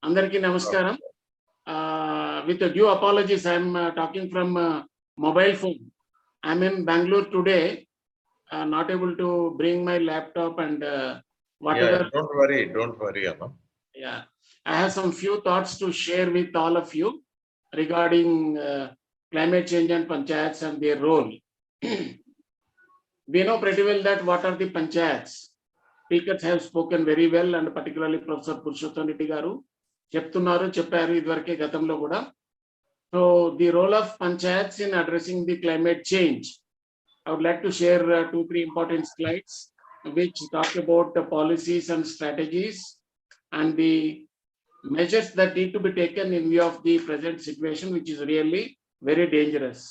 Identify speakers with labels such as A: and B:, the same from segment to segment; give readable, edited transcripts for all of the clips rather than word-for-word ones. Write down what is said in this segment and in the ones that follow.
A: Andariki namaskaram. With a due apologies, I am talking from mobile phone. I am in Bangalore today, not able to bring my laptop and whatever.
B: Yeah, don't worry, Amma.
A: Yeah, I have some few thoughts to share with all of you regarding climate change and panchayats and their role. We know pretty well that what are the panchayats. Speakers have spoken very well, and particularly Professor Purushottam Reddy garu చెప్తున్నారు చెప్పారు ఇదివరకే గతంలో కూడా. So the role of panchayats in addressing the climate change, I would like to share 2-3 important slides which talk about the policies and strategies and the measures that need to be taken in view of the present situation, which is really very dangerous.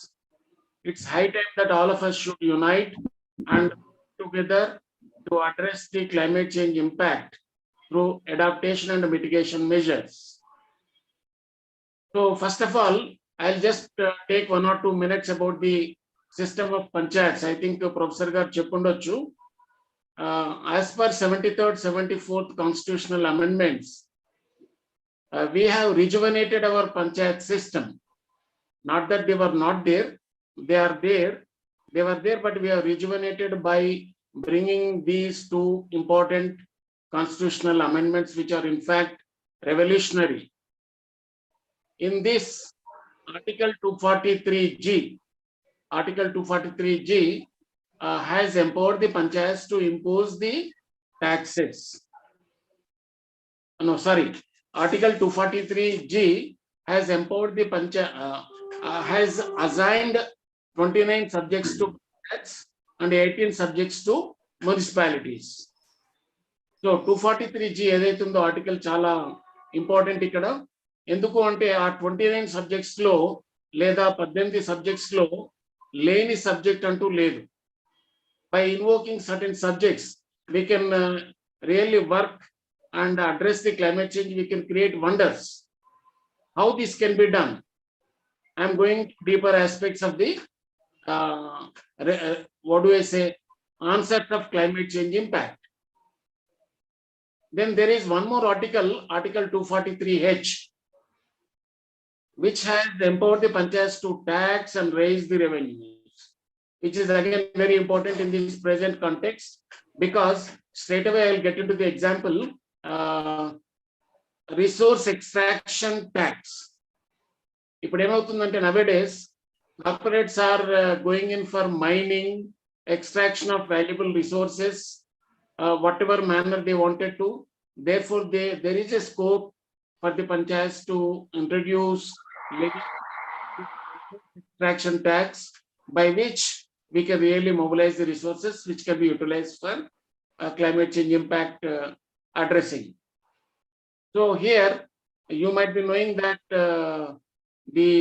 A: It's high time that all of us should unite and together to address the climate change impact through adaptation and mitigation measures. So first of all, I'll just take 1 or 2 minutes about the system of panchayats. I think Professor garu cheppundochu. As per 73rd, 74th constitutional amendments, we have rejuvenated our panchayat system. Not that they were not there, they are there. They were there, but we have rejuvenated by bringing these 2 important constitutional amendments, which are in fact revolutionary. In this Article 243G, Article 243G has empowered the panchayats to impose the taxes. No, sorry. Article 243G has empowered the has assigned 29 subjects to panchayats and 18 subjects to municipalities. So 243G ఏదైతే ఉందో article చాలా important ఇక్కడ. ఎందుకు అంటే ఆ 29 subjects లో లేదా 18 subjects లో లేని సబ్జెక్ట్ అంటూ లేదు. By invoking certain subjects, we can really work and address the climate change. We can create wonders. How this can be done? I am going to deeper aspects of the what do I say, onset of climate change impact. Then there is one more article, Article 243H, which has empowered the panchayats to tax and raise the revenues, which is again very important in this present context, because straight away I will get into the example, resource extraction tax. ఇప్పుడు ఏమవుతుందంటే nowadays corporates are going in for mining, extraction of valuable resources, whatever manner they wanted to. Therefore, there is a scope for the panchayats to introduce extraction tax, by which we can really mobilize the resources which can be utilized for climate change impact addressing. So here you might be knowing that the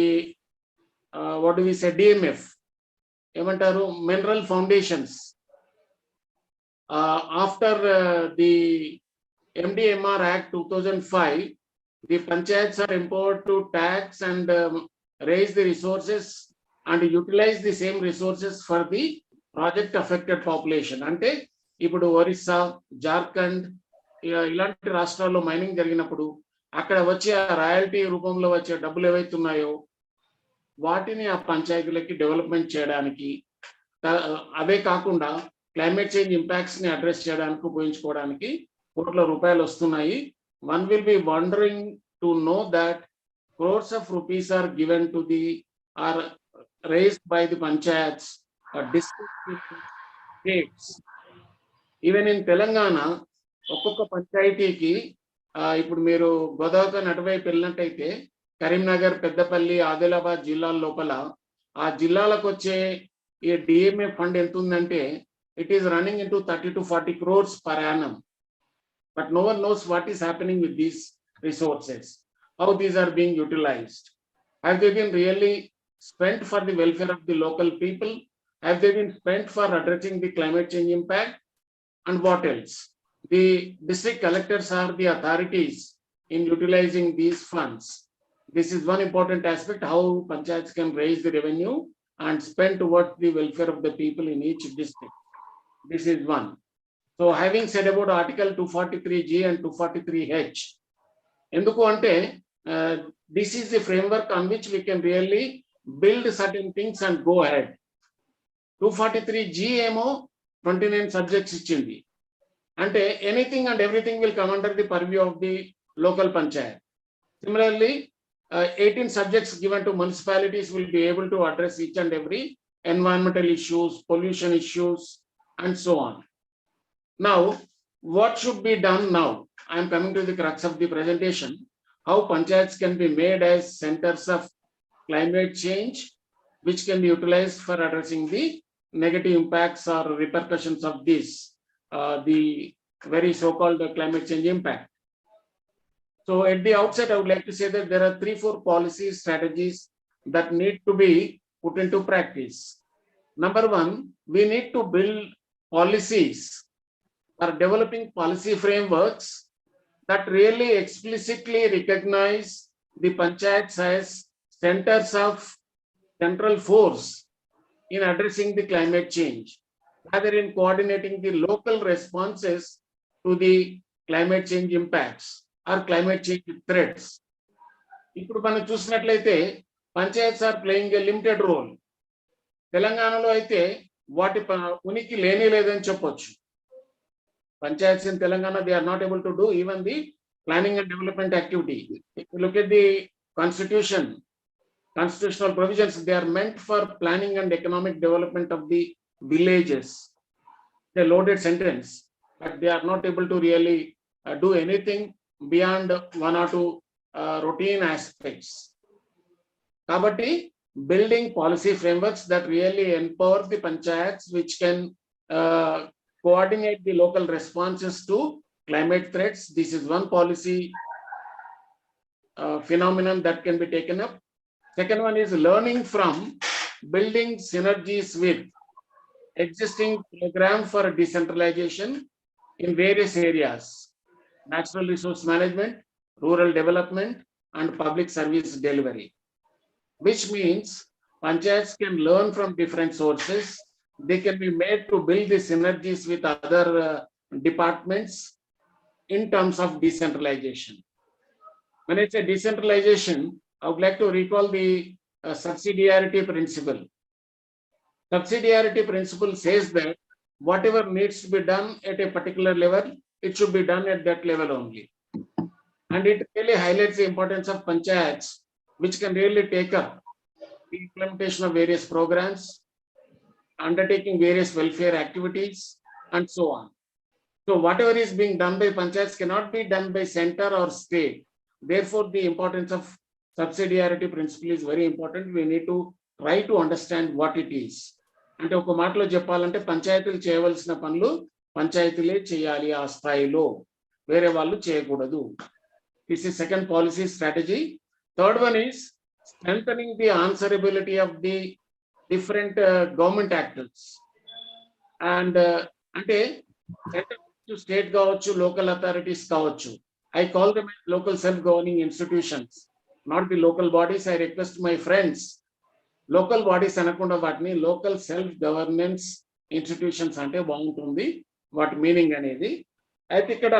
A: what do we say, DMF, emantaru mineral foundations, after the MDMR Act 2005, the panchayats are empowered to tax and raise the resources and utilize the same resources for the project affected population. అంటే ఇప్పుడు ఒరిస్సా, జార్ఖండ్ ఇలాంటి రాష్ట్రాల్లో mining జరిగినప్పుడు అక్కడ వచ్చే ఆ royalty రూపంలో వచ్చే డబ్బులు ఏవైతే ఉన్నాయో వాటిని ఆ పంచాయతీలకి డెవలప్మెంట్ చేయడానికి, అవే కాకుండా క్లైమేట్ చేంజ్ ఇంపాక్ట్స్ ని అడ్రస్ చేయడానికి ఉపయోగించుకోవడానికి కోట్ల రూపాయలు వస్తున్నాయి. One will be wondering to know that crores of rupees are given to the, are raised by the panchayats or districts, states. Even in Telangana, ఒక్కొక్క పంచాయతీకి ఇప్పుడు మీరు గోదావరి అటువైపు వెళ్ళినట్టయితే కరీంనగర్, పెద్దపల్లి, ఆదిలాబాద్ జిల్లాల లోపల ఆ జిల్లాలకు వచ్చే ఈ డిఎంఏ ఫండ్ ఎంత ఉందంటే it is running into 30 to 40 crores per annum. But no one knows what is happening with these resources, how these are being utilized. Have they been really spent for the welfare of the local people? Have they been spent for addressing the climate change impact? And what else? The district collectors are the authorities in utilizing these funds. This is one important aspect, how panchayats can raise the revenue and spend towards the welfare of the people in each district. This is one. So having said about Article 243G and 243H, ఎందుకు అంటే this is the framework on which we can really build certain things and go ahead. 243G ఏమో 29 subjects ఇచ్చింది. అంటే anything and everything will come under the purview of the local panchayat. Similarly, 18 subjects given to municipalities will be able to address each and every environmental issues, pollution issues, and so on. Now, what should be done now? I am coming to the crux of the presentation. How panchayats can be made as centers of climate change, which can be utilized for addressing the negative impacts or repercussions of this, the very so-called climate change impact. So at the outset, I would like to say that there are 3-4 policy strategies that need to be put into practice. Number one, we need to build policies or developing policy frameworks that really explicitly recognize the panchayats as centers of central force in addressing the climate change, rather in coordinating the local responses to the climate change impacts or climate change threats. ఇప్పుడు మనం చూసినట్లయితే panchayats are playing a limited role. తెలంగాణలో అయితే వాటి ఉనికి లేనే లేదని చెప్పొచ్చు. Panchayats in Telangana, they are not able to do even the planning and development activity. If you look at the constitution, constitutional provisions, they are meant for planning and economic development of the villages. A loaded sentence, but they are not able to really do anything beyond 1 or 2 routine aspects. Kabatti, building policy frameworks that really empower the panchayats, which can coordinate the local responses to climate threats. This is one policy phenomenon that can be taken up. Second one is learning from building synergies with existing program for decentralization in various areas: natural resource management, rural development, and public service delivery, which means panchayats can learn from different sources. They can be made to build the synergies with other departments in terms of decentralization. When it's a decentralization, I would like to recall the subsidiarity principle. Subsidiarity principle says that whatever needs to be done at a particular level, it should be done at that level only. And it really highlights the importance of panchayats, which can really take up the implementation of various programs, undertaking various welfare activities, and so on. So whatever is being done by panchayats cannot be done by center or state. Therefore, the importance of subsidiarity principle is very important. We need to try to understand what it is. అంటే ఒక మాటలో చెప్పాలంటే పంచాయతీలు చేయవలసిన పనులు పంచాయతీలే చేయాలి ఆ స్థాయిలో, వేరే వాళ్ళు చేయకూడదు. This is second policy strategy. Third one is strengthening the answerability of the different government actors. And అంటే state కావచ్చు, local authorities కావచ్చు. I call them local self-governing institutions, not the local bodies. I request my friends, local bodies అనకుండా వాటిని local self-governance institutions అంటే బాగుంటుంది వాటి meaning అనేది. అయితే ఇక్కడ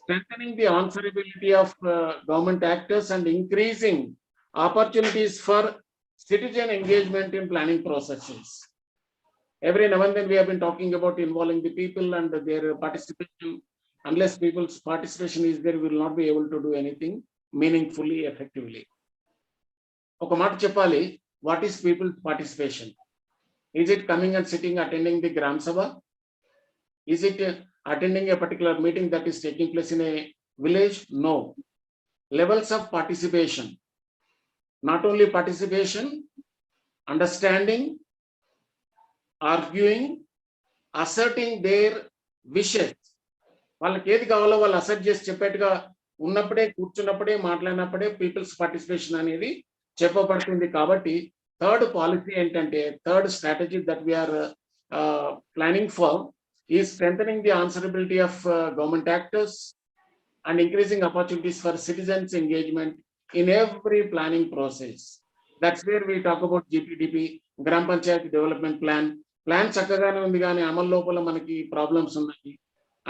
A: strengthening the answerability of government actors and increasing opportunities for citizen engagement in planning processes. Every now and then we have been talking about involving the people and their participation. Unless people's participation is there, we will not be able to do anything meaningfully, effectively. Oka మాట చెప్పాలి, what is people's participation? Is it coming and sitting, attending the Gram Sabha? Is it attending a particular meeting that is taking place in a village? No. Levels of participation. Not only participation, understanding, arguing, asserting their wishes. వాళ్ళకి ఏది కావాలో వాళ్ళు accept చేసి చెప్పేట్టుగా ఉన్నప్పుడే, కూర్చున్నప్పుడే, మాట్లాడినప్పుడే peoples participation అనేది చెప్పబడుతుంది. కాబట్టి third policy ఏంటంటే, third strategy that we're planning for is strengthening the answerability of government actors and increasing opportunities for citizens engagement in every planning process. That's where we talk about GPDP, Gram Panchayat Development Plan. Plan చక్కగానే ఉంది కానీ అమలు లోపల మనకి problems ఉన్నాయి.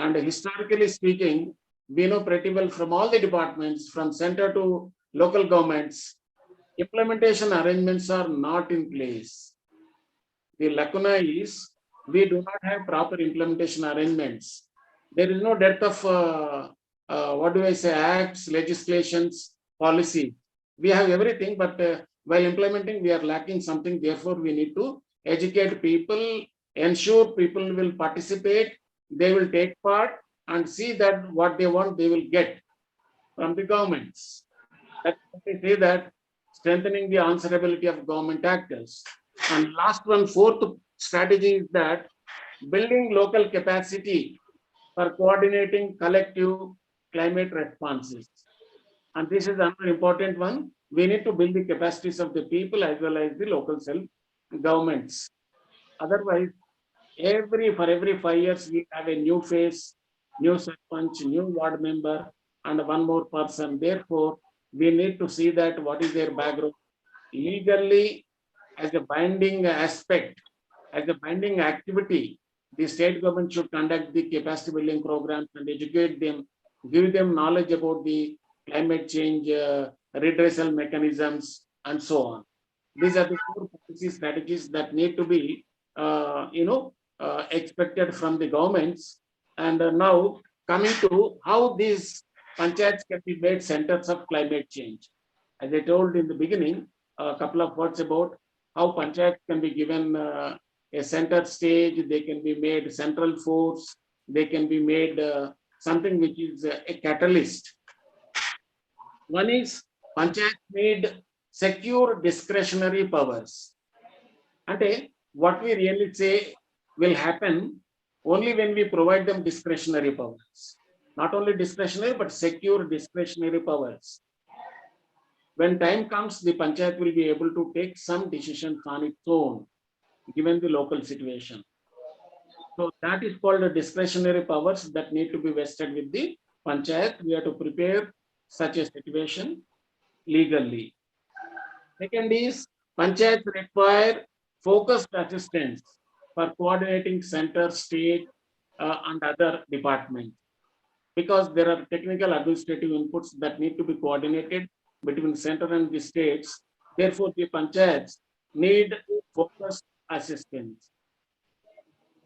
A: And historically speaking, we know pretty well from all the departments, from center to local governments, implementation arrangements are not in place. The lacuna is we do not have proper implementation arrangements. There is no depth of what do I say, acts, legislations, policy. We have everything, but while implementing, we are lacking something. Therefore, we need to educate people, ensure people will participate, they will take part, and see that what they want, they will get from the governments. That's why they say that strengthening the answerability of government actors. And last one, fourth strategy is that building local capacity for coordinating collective climate responses. And this is another important one. We need to build the capacities of the people as well as the local self governments. Otherwise, for every 5 years, we have a new face, new sarpanch, new ward member, and one more person. Therefore, we need to see that what is their background legally as a binding aspect, as a binding activity. The state government should conduct the capacity building programs and educate them, give them knowledge about the climate change, redressal mechanisms, and so on. These are the four policy strategies that need to be, expected from the governments. And now coming to how these panchayats can be made centers of climate change. As I told in the beginning, a couple of words about how panchayats can be given a center stage, they can be made central force, they can be made something which is a catalyst. One is panchayat need secure discretionary powers. And what we really say will happen only when we provide them discretionary powers. Not only discretionary, but secure discretionary powers. When time comes, the panchayat will be able to take some decisions on its own, given the local situation. So that is called the discretionary powers that need to be vested with the panchayat. We have to prepare such a situation legally. Second is panchayats require focused assistance for coordinating center, state, and other departments, because there are technical administrative inputs that need to be coordinated between center and the states. Therefore, the panchayats need focused assistance.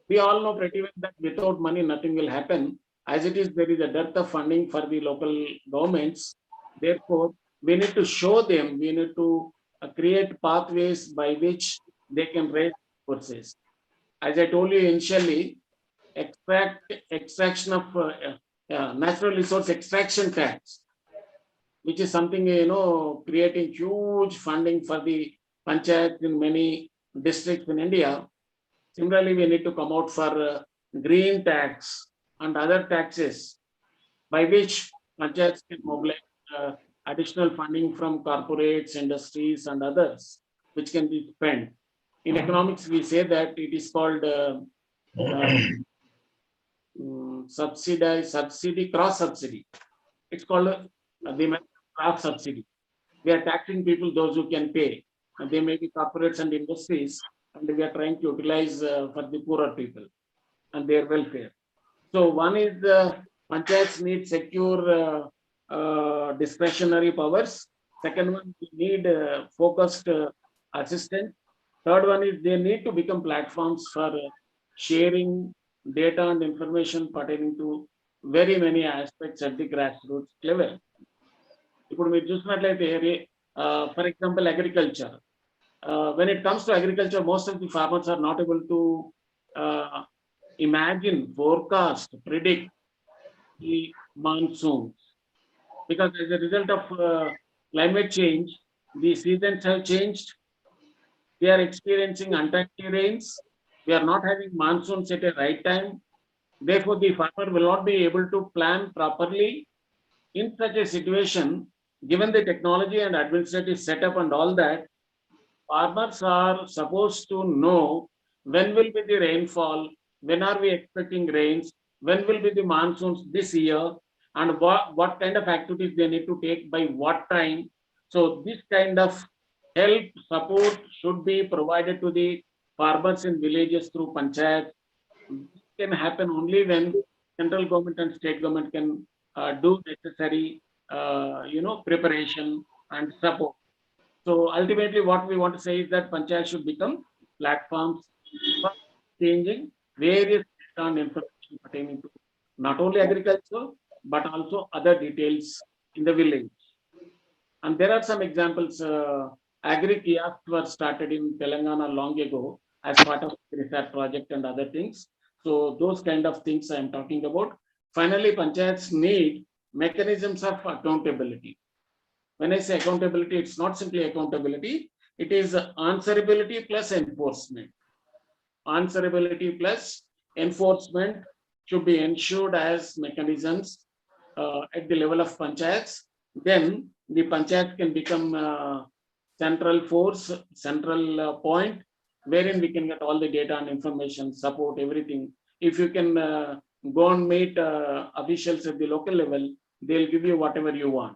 A: We all know pretty well that without money, nothing will happen. As it is, there is a dearth of funding for the local governments. Therefore, we need to show them, we need to create pathways by which they can raise resources. As I told you initially, extraction of natural resource extraction tax, which is something, creating huge funding for the panchayat in many districts in India. Similarly, we need to come out for green tax and other taxes by which panchayats can mobilize additional funding from corporates, industries, and others, which can be spent. In economics, we say that it is called subsidy, cross subsidy. It's called the cross subsidy. We are taxing people, those who can pay. And they may be corporates and industries, and we are trying to utilize for the poorer people and their welfare. So one is panchayats need secure discretionary powers. Second one, we need focused assistance. Third one is they need to become platforms for sharing data and information pertaining to very many aspects at the grassroots level. ఇప్పుడు మీరు చూసినట్లయితే for example agriculture, when it comes to agriculture, most of the farmers are not able to imagine, forecast, predict the monsoons, because as a result of climate change, the seasons have changed. We are experiencing untimely rains. We are not having monsoons at a right time. Therefore, the farmer will not be able to plan properly. In such a situation, given the technology and administrative setup and all that, farmers are supposed to know when will be the rainfall, when are we expecting rains, when will be the monsoons this year, and what kind of activities they need to take by what time. So this kind of help, support should be provided to the farmers in villages through panchayat. This can happen only when central government and state government can do necessary, preparation and support. So ultimately, what we want to say is that panchayat should become platforms for changing various data and information pertaining to not only agriculture but also other details in the village. And there are some examples. Agri kiosks were started in Telangana long ago as part of the research project and other things. So those kind of things I am talking about. Finally, panchayats need mechanisms of accountability. When I say accountability, it's not simply accountability, it is answerability plus enforcement. Answerability plus enforcement should be ensured as mechanisms at the level of panchayats. Then the panchayat can become central force, central point, wherein we can get all the data and information, support, everything. If you can go and meet officials at the local level, they'll give you whatever you want.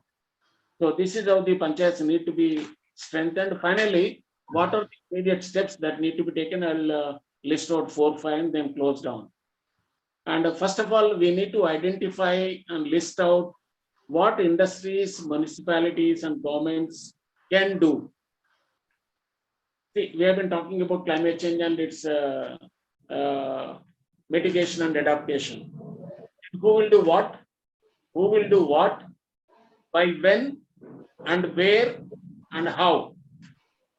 A: So this is how the panchayats need to be strengthened. Finally, what are the immediate steps that need to be taken? I'll list out 4, 5, and then close down. And first of all, we need to identify and list out what industries, municipalities, and governments can do. See, we have been talking about climate change and its mitigation and adaptation. Who will do what? Who will do what? By when? And where and how?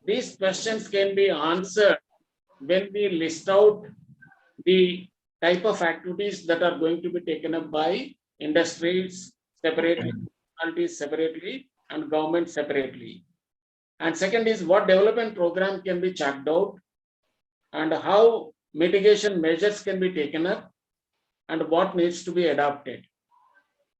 A: These questions can be answered when we list out the type of activities that are going to be taken up by industries separately, municipalities separately, and government separately. And second is what development program can be checked out and how mitigation measures can be taken up and what needs to be adopted.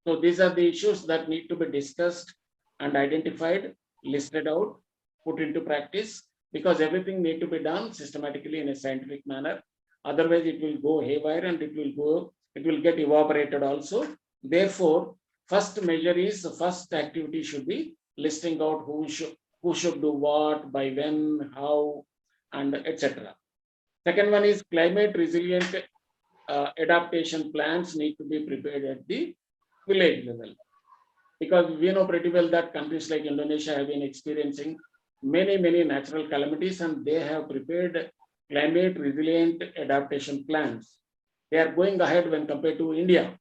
A: So these are the issues that need to be discussed and identified, listed out, put into practice, because everything need to be done systematically in a scientific manner. Otherwise, it will go haywire and it will get evaporated also. Therefore, first measure is the first activity should be listing out who should do what, by when, how, and etc. Second one is climate resilient adaptation plans need to be prepared at the village level, because we know pretty well that countries like Indonesia have been experiencing many natural calamities and they have prepared climate resilient adaptation plans. They are going ahead when compared to India.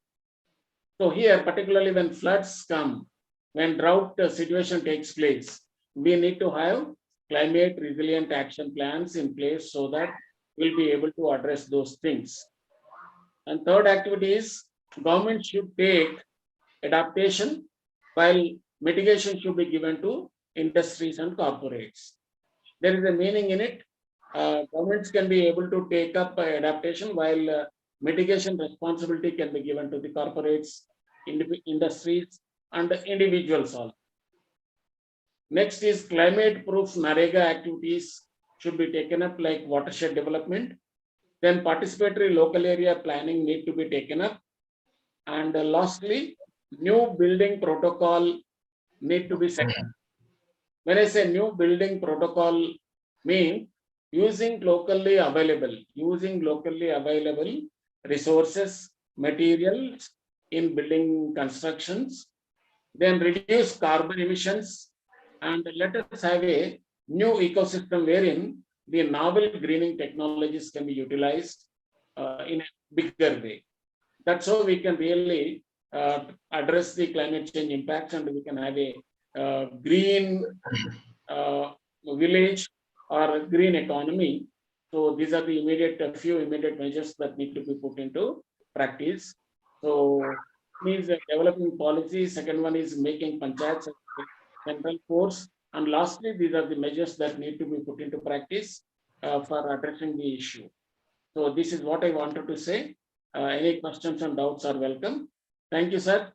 A: So here, particularly when floods come, when drought situation takes place, we need to have climate resilient action plans in place so that we'll be able to address those things. And third activity is government should take adaptation while mitigation should be given to industries and corporates. There is a meaning in it. Governments can be able to take up adaptation while mitigation responsibility can be given to the corporates, industries, and individuals also. Next is climate proof NREGA activities should be taken up, like watershed development. Then participatory local area planning need to be taken up. And lastly, new building protocol need to be set up. When I say new building protocol, mean using locally available resources, materials in building constructions, then reduce carbon emissions, and let us have a new ecosystem wherein the novel greening technologies can be utilized in a bigger way. That's how we can really address the climate change impacts, and we can have a green village or a green economy. So these are the few immediate measures that need to be put into practice. So means developing policy. Second one is making panchayats a central force. And lastly, these are the measures that need to be put into practice for addressing the issue. So this is what I wanted to say. Any questions and doubts are welcome. Thank you, sir.